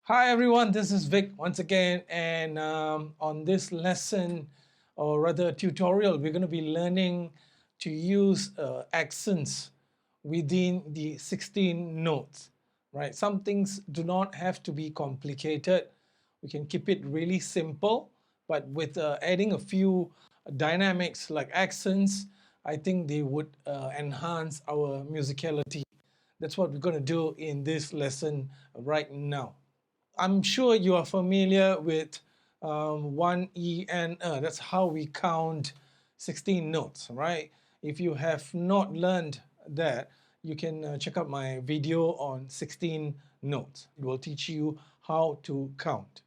Hi everyone, this is Vic once again, and on this lesson, or rather tutorial, we're going to be learning to use accents within the 16 notes, right? Some things do not have to be complicated. We can keep it really simple, but with adding a few dynamics like accents, I think they would enhance our musicality. That's what we're going to do in this lesson right now. I'm sure you are familiar with 1 E and That's how we count 16 notes, right? If you have not learned that, you can check out my video on 16 notes. It will teach you how to count.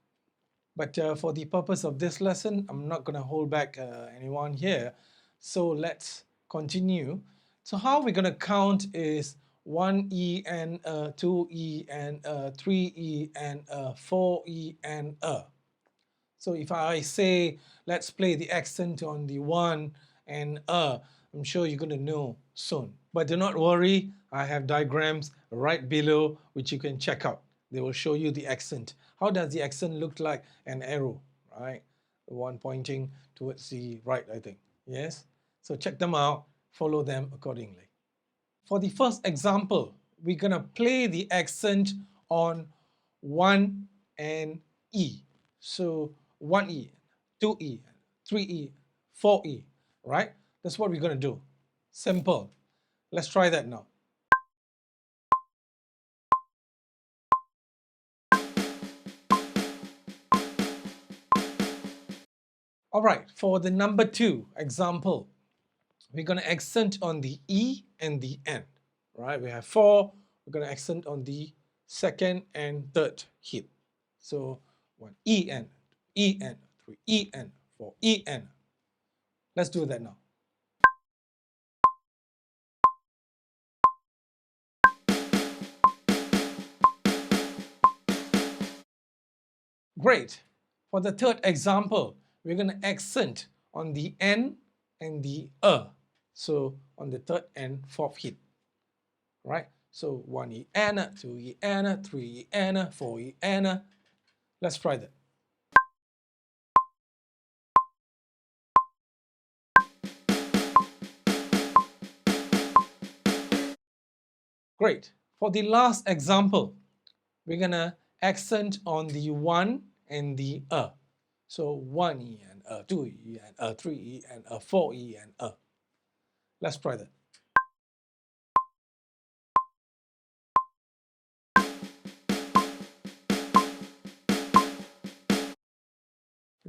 But for the purpose of this lesson, I'm not going to hold back anyone here. So let's continue. So how we're going to count is 1E and 2E and 3E and 4E and So if I say, let's play the accent on the 1 and I'm sure you're going to know soon. But do not worry, I have diagrams right below which you can check out. They will show you the accent. How does the accent look like? An arrow, right? The one pointing towards the right, I think. Yes? So check them out, follow them accordingly. For the first example, we're going to play the accent on 1 and E. So 1E, 2E, 3E, 4E, right? That's what we're going to do. Simple. Let's try that now. All right, for the number 2 example, we're going to accent on the E and the N, right? We have 4, we're going to accent on the second and third hit. So 1 EN, 3 EN, 4 EN. Let's do that now. Great. For the third example, we're going to accent on the N and the So on the third and fourth hit, right? So 1 EN, 2 EN, 3 EN, 4 EN. Let's try that. Great. For the last example, we're going to accent on the 1 and the So 1 E and 2 E and 3 E and 4 E and Let's try that.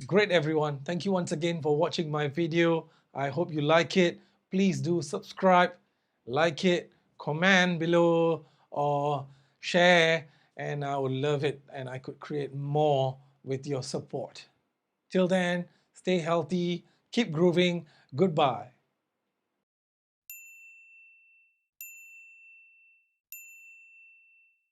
Great everyone. Thank you once again for watching my video. I hope you like it. Please do subscribe, like it, comment below or share, and I would love it and I could create more with your support. Till then, stay healthy, keep grooving. Goodbye.